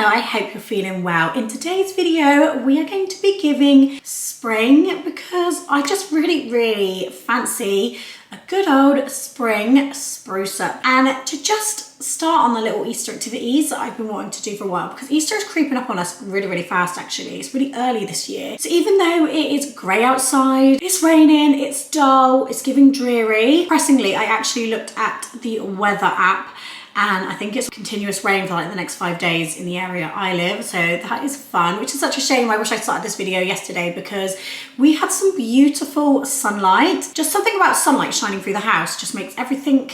channel. I hope you're feeling well. In today's video, we are going to be giving spring because I just really fancy a good old spring spruce up. And to just start on the little Easter activities that I've been wanting to do for a while, because Easter is creeping up on us really fast actually. It's really early this year. So even though it is grey outside, it's raining, it's dull, it's giving dreary. Depressingly, I actually looked at the weather app and I think it's continuous rain for like the next 5 days in the area I live. So that is fun, which is such a shame. I wish I started this video yesterday because we had some beautiful sunlight. Just something about sunlight shining through the house just makes everything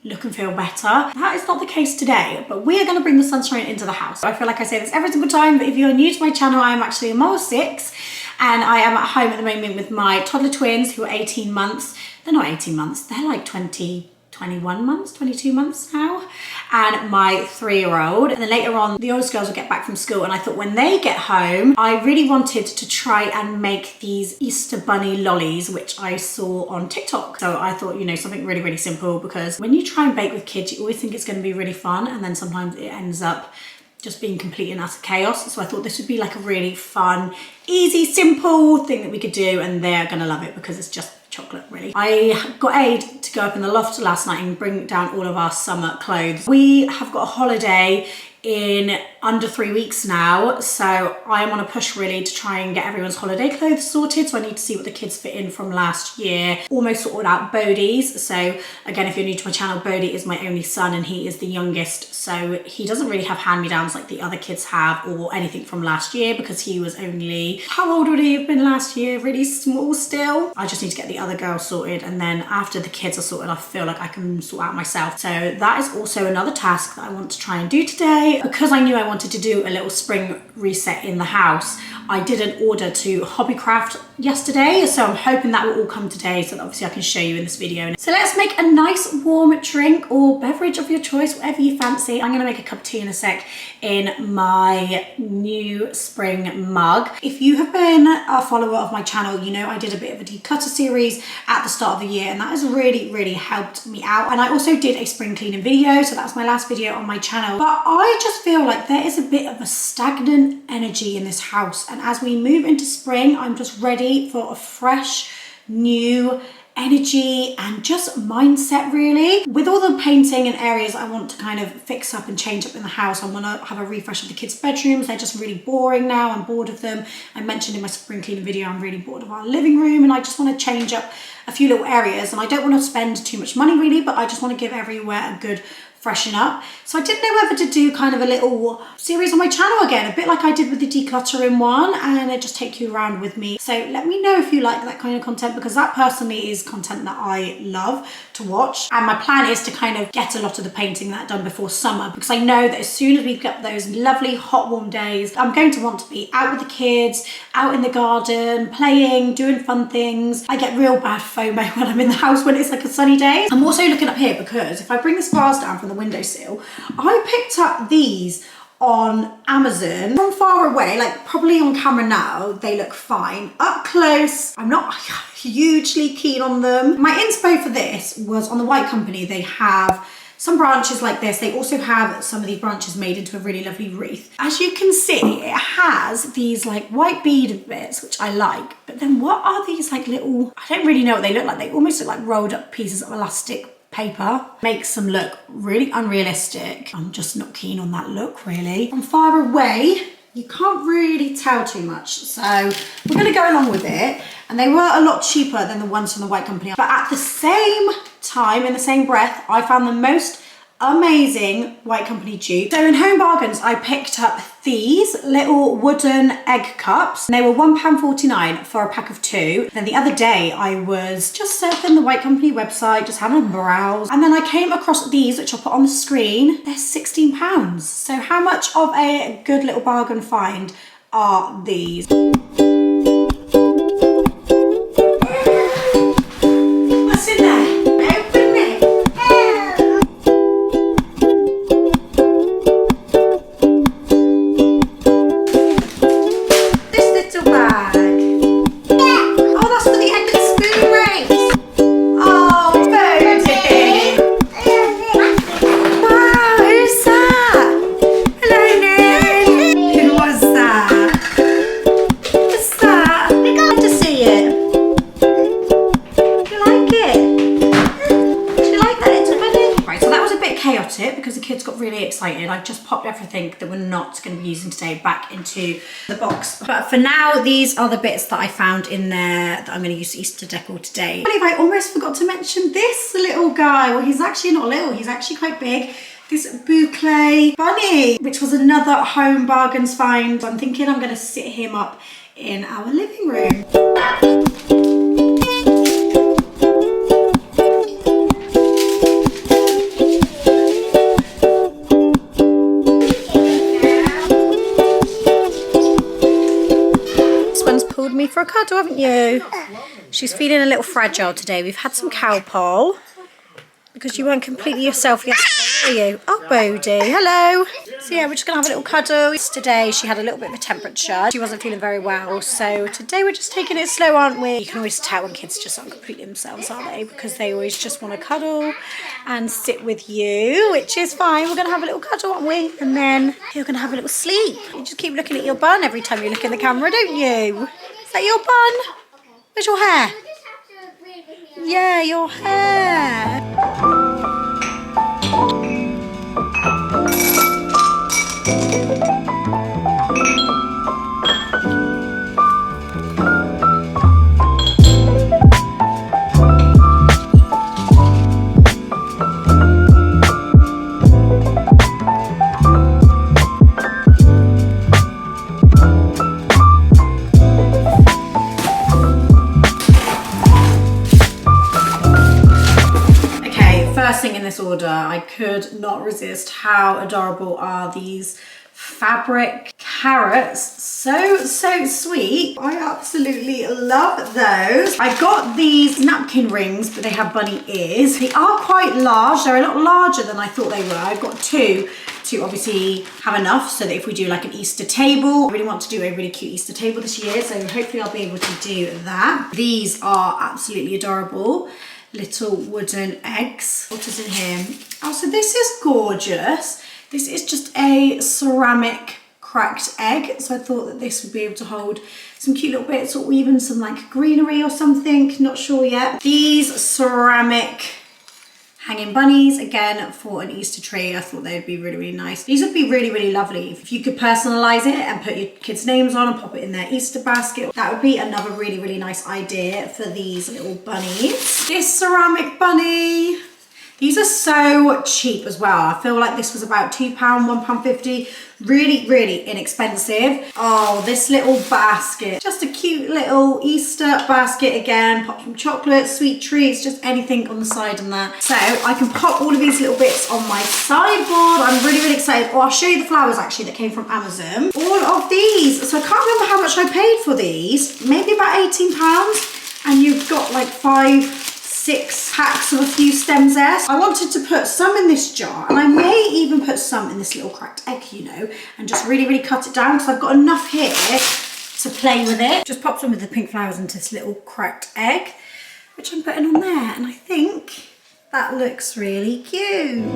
look and feel better. That is not the case today, but we are going to bring the sunshine into the house. I feel like I say this every single time, but if you're new to my channel, I am actually a mom of 6 and I am at home at the moment with my toddler twins who are 18 months. They're not 18 months, they're like 21 months, 22 months now, and my 3-year-old. And then later on, the oldest girls will get back from school, and I thought when they get home, I really wanted to try and make these Easter bunny lollies, which I saw on TikTok. So I thought, you know, something really simple, because when you try and bake with kids, you always think it's going to be really fun, and then sometimes it ends up just being complete and utter chaos. So I thought this would be like a really fun, easy, simple thing that we could do, and they're gonna love it because it's just chocolate, really. I got Aid to go up in the loft last night and bring down all of our summer clothes. We have got a holiday in under 3 weeks now, so I am on a push really to try and get everyone's holiday clothes sorted. So I need to see what the kids fit in from last year. Almost sorted out Bodhi's. So again, if you're new to my channel, Bodhi is my only son and he is the youngest, so he doesn't really have hand-me-downs like the other kids have or anything from last year, because he was only, how old would he have been last year? Really small still. I just need to get the other girls sorted, and then after the kids are sorted, I feel like I can sort out myself. So that is also another task that I want to try and do today. Because I knew I wanted to do a little spring reset in the house, I did an order to Hobbycraft yesterday, so I'm hoping that will all come today so that obviously I can show you in this video. So let's make a nice warm drink or beverage of your choice, whatever you fancy. I'm gonna make a cup of tea in a sec in my new spring mug. If you have been a follower of my channel, you know I did a bit of a declutter series at the start of the year, and that has really helped me out. And I also did a spring cleaning video, so that's my last video on my channel. But I just feel like there is a bit of a stagnant energy in this house, and as we move into spring, I'm just ready for a fresh, new energy and just mindset really. With all the painting and areas I want to kind of fix up and change up in the house, I want to have a refresh of the kids' bedrooms. They're just really boring now. I'm bored of them. I mentioned in my spring cleaning video I'm really bored of our living room, and I just want to change up a few little areas, and I don't want to spend too much money really, but I just want to give everywhere a good freshen up. So I didn't know whether to do kind of a little series on my channel again, a bit like I did with the decluttering one, and I just take you around with me. So let me know if you like that kind of content, because that personally is content that I love to watch. And my plan is to kind of get a lot of the painting that done before summer, because I know that as soon as we get those lovely hot warm days, I'm going to want to be out with the kids, out in the garden, playing, doing fun things. I get real bad FOMO when I'm in the house when it's like a sunny day. I'm also looking up here because if I bring this vase down from the windowsill, I picked up these on Amazon from far away, like probably on camera now they look fine. Up close, I'm not hugely keen on them. My inspo for this was on the White Company. They have some branches like this. They also have some of these branches made into a really lovely wreath. As you can see, it has these like white beaded bits, which I like, but then what are these like little, I don't really know what they look like. They almost look like rolled up pieces of elastic paper. Makes them look really unrealistic. I'm just not keen on that look really. From far away, you can't really tell too much, so we're gonna go along with it. And they were a lot cheaper than the ones from the White Company, but at the same time, in the same breath, I found the most amazing White Company dupe. So in Home Bargains, I picked up these little wooden egg cups. They were £1.49 for a pack of 2. Then the other day, I was just surfing the White Company website, just having a browse. And then I came across these, which I'll put on the screen. They're £16. So how much of a good little bargain find are these? What's in there? Open it. This little bag. Oh, that's for the egg and spoon race. Oh, Bodhi. Wow, who's that? Hello, Nan. excited. I just popped everything that we're not going to be using today back into the box. But for now, these are the bits that I found in there that I'm going to use Easter decor today. I believe I almost forgot to mention this little guy. Well, he's actually not little, he's actually quite big. This boucle bunny, which was another home bargains find. I'm thinking I'm going to sit him up in our living room. Me for a cuddle, haven't you? She's feeling a little fragile today. We've had some cowpole because you weren't completely yourself yesterday, were you? Oh, Bodie, hello. So yeah, we're just gonna have a little cuddle. Today she had a little bit of a temperature. She wasn't feeling very well, so today we're just taking it slow, aren't we? You can always tell when kids just aren't completely themselves, aren't they? Because they always just want to cuddle and sit with you, which is fine. We're gonna have a little cuddle, aren't we? And then you're gonna have a little sleep. You just keep looking at your bun every time you look in the camera, don't you? Is that your bun? Where's your hair? Yeah, your hair. In this order, I could not resist how adorable are these fabric carrots. So sweet. I absolutely love those. I got these napkin rings, but they have bunny ears. They are quite large. They're a lot larger than I thought they were. I've got two to obviously have enough so that if we do like an Easter table, I really want to do a really cute Easter table this year, so hopefully I'll be able to do that. These are absolutely adorable. Little wooden eggs. What is in here? Oh, so this is gorgeous. This is just a ceramic cracked egg. So I thought that this would be able to hold some cute little bits or even some like greenery or something. Not sure yet. These ceramic hanging bunnies, again, for an Easter tree. I thought they would be really, really nice. These would be really, really lovely. If you could personalize it and put your kids' names on and pop it in their Easter basket, that would be another really, really nice idea for these little bunnies. This ceramic bunny, these are so cheap as well. I feel like this was about £2, £1.50. Really, really inexpensive. Oh, this little basket. Just a cute little Easter basket again. Pop some chocolate, sweet treats, just anything on the side on that. So I can pop all of these little bits on my sideboard. I'm really, really excited. Oh, I'll show you the flowers actually that came from Amazon. All of these. So I can't remember how much I paid for these. Maybe about £18. And you've got like 6 packs of a few stems there. I wanted to put some in this jar, and I may even put some in this little cracked egg, you know, and just really, really cut it down because I've got enough here to play with it. Just pop some of the pink flowers into this little cracked egg, which I'm putting on there, and I think that looks really cute.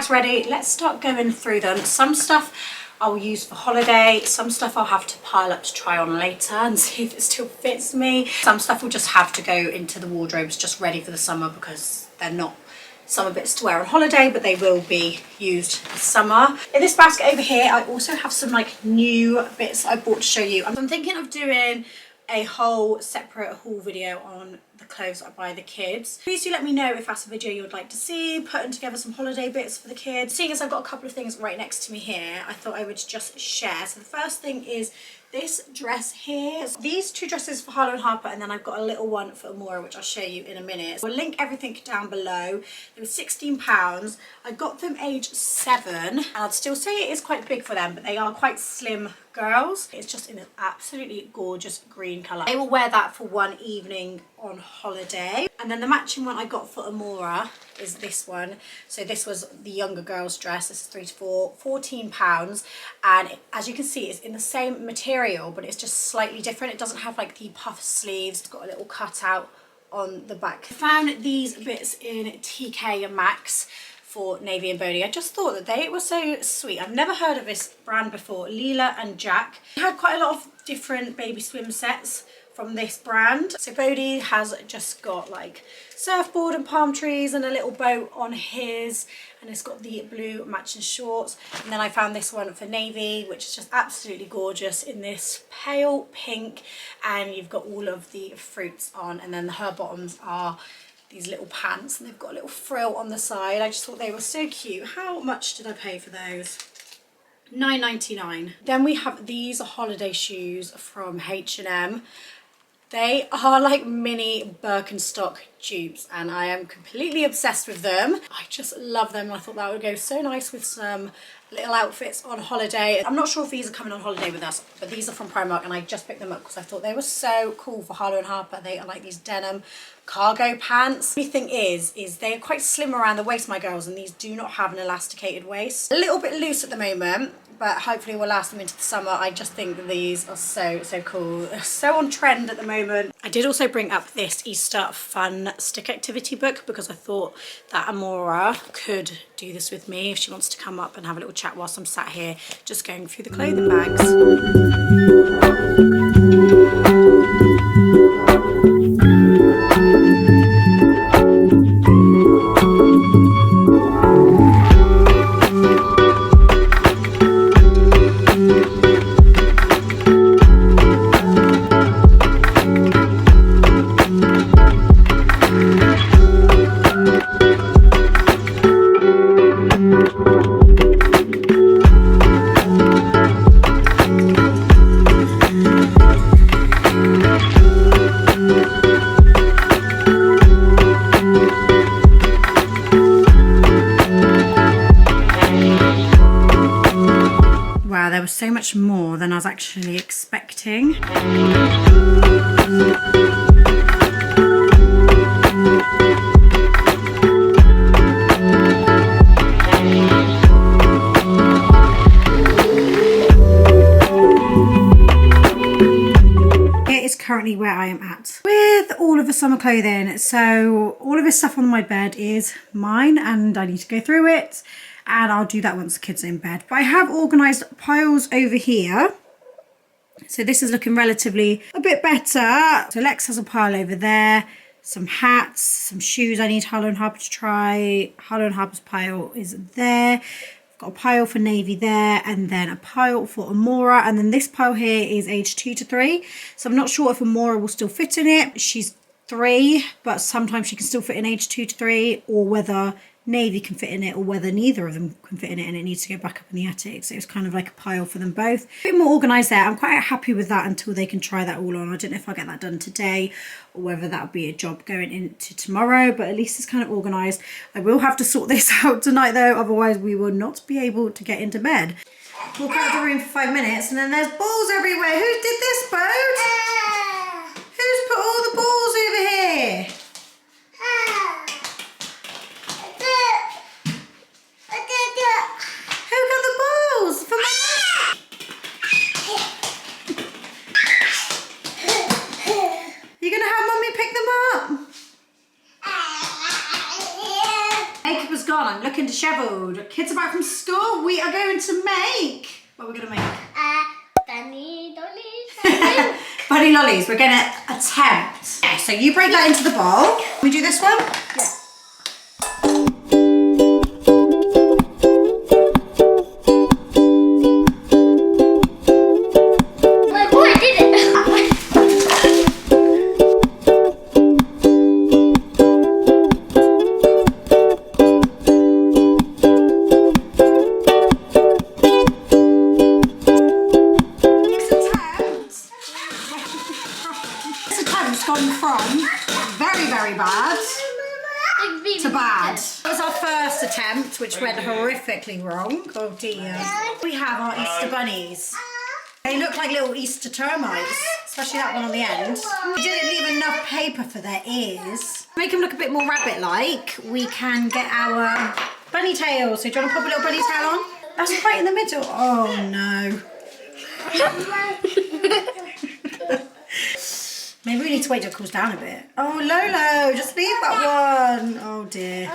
Ready, let's start going through them. Some stuff I'll use for holiday, some stuff I'll have to pile up to try on later and see if it still fits me. Some stuff will just have to go into the wardrobes just ready for the summer because they're not summer bits to wear on holiday, but they will be used this summer. In this basket over here, I also have some like new bits I bought to show you. I'm thinking of doing a whole separate haul video on the clothes I buy the kids. Please do let me know if that's a video you would like to see, putting together some holiday bits for the kids. Seeing as I've got a couple of things right next to me here, I thought I would just share. So the first thing is this dress here. So these two dresses for Harlow and Harper, and then I've got a little one for Amora, which I'll show you in a minute. We'll link everything down below. They were £16. I got them age 7, and I'd still say it is quite big for them, but they are quite slim girls. It's just in an absolutely gorgeous green colour. I will wear that for one evening on holiday. And then the matching one I got for Amora is this one. So this was the younger girl's dress. This is 3 to 4, £14. And as you can see, it's in the same material, but it's just slightly different. It doesn't have like the puff sleeves. It's got a little cutout on the back. I found these bits in TK and Maxx for Navy and Bodhi. I just thought that they were so sweet. I've never heard of this brand before, Leela and Jack. They had quite a lot of different baby swim sets from this brand. So Bodhi has just got like surfboard and palm trees and a little boat on his, and it's got the blue matching shorts. And then I found this one for Navy, which is just absolutely gorgeous in this pale pink, and you've got all of the fruits on, and then her bottoms are these little pants and they've got a little frill on the side. I just thought they were so cute. How much did I pay for those? £9.99. Then we have these holiday shoes from H&M. They are like mini Birkenstock dupes and I am completely obsessed with them. I just love them. I thought that would go so nice with some little outfits on holiday. I'm not sure if these are coming on holiday with us, but these are from Primark and I just picked them up because I thought they were so cool for Harlow and Harper. They are like these denim cargo pants. The thing is they're quite slim around the waist, my girls, and these do not have an elasticated waist. A little bit loose at the moment, but hopefully we'll last them into the summer. I just think that these are so cool. They're so on trend at the moment. I did also bring up this Easter fun stick activity book because I thought that Amora could do this with me if she wants to come up and have a little chat whilst I'm sat here just going through the clothing bags. There was so much more than I was actually expecting. It is currently where I am at with all of the summer clothing. So all of this stuff on my bed is mine and I need to go through it. And I'll do that once the kids are in bed. But I have organised piles over here. So this is looking relatively a bit better. So Lex has a pile over there. Some hats, some shoes I need Harlow and Harper to try. Harlow and Harper's pile is there. I've got a pile for Navy there. And then a pile for Amora. And then this pile here is age 2 to 3. So I'm not sure if Amora will still fit in it. She's 3, but sometimes she can still fit in age 2 to 3. Or whether Navy can fit in it or whether neither of them can fit in it and it needs to go back up in the attic. So it's kind of like a pile for them both. A bit more organised there. I'm quite happy with that until they can try that all on. I don't know if I'll get that done today or whether that'll be a job going into tomorrow, but at least it's kind of organised. I will have to sort this out tonight though, otherwise we will not be able to get into bed. Walk out of the room for 5 minutes and then there's balls everywhere. Who did this, Bode? Who's put all the balls over here? I'm looking dishevelled. Kids are back from school. We are going to make. What are we going to make? Bunny lollies. Bunny lollies. We're going to attempt. Yeah, so you break that into the bowl. Can we do this one? Yeah. Which went horrifically wrong. Oh dear. We have our Easter bunnies. They look like little Easter termites. especially that one on the end. We didn't leave enough paper for their ears. Make them look a bit more rabbit-like. We can get our bunny tail. So do you want to pop a little bunny tail on? That's right in the middle. Oh no. Maybe we need to wait till it cools down a bit. Oh Lolo, just leave that one. Oh dear.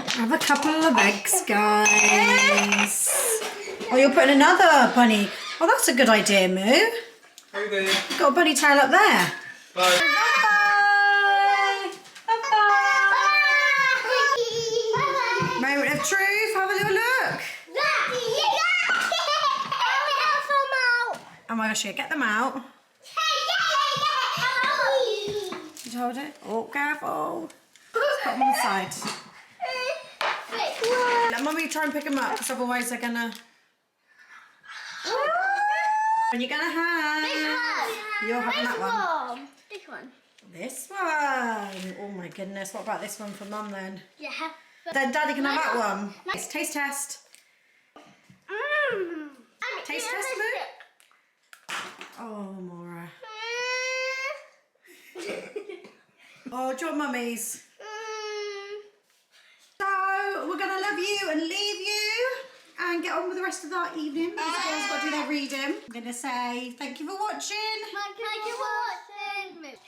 Have a couple of eggs, guys. Oh, you're putting another bunny. Oh, that's a good idea, Moo. Hey there. You've got a bunny tail up there. Bye. Bye. Bye. Moment of truth. Have a little look. Oh my gosh, yeah, get them out. Did you hold it? Oh, careful. Just put them on the side. Let Mummy try and pick them up, because otherwise they're gonna... And you're gonna have... You're having that one. This one. This one. Oh my goodness, what about this one for Mum then? Yeah. Then Daddy can have that one. It's taste test. Taste test, Moo? Oh, Maura. Oh, do you want Mummy's? So, we're going to love you and leave you and get on with the rest of our evening because the girls got to do their reading. I'm going to say thank you for watching. Thank you for watching.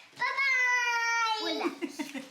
Bye-bye.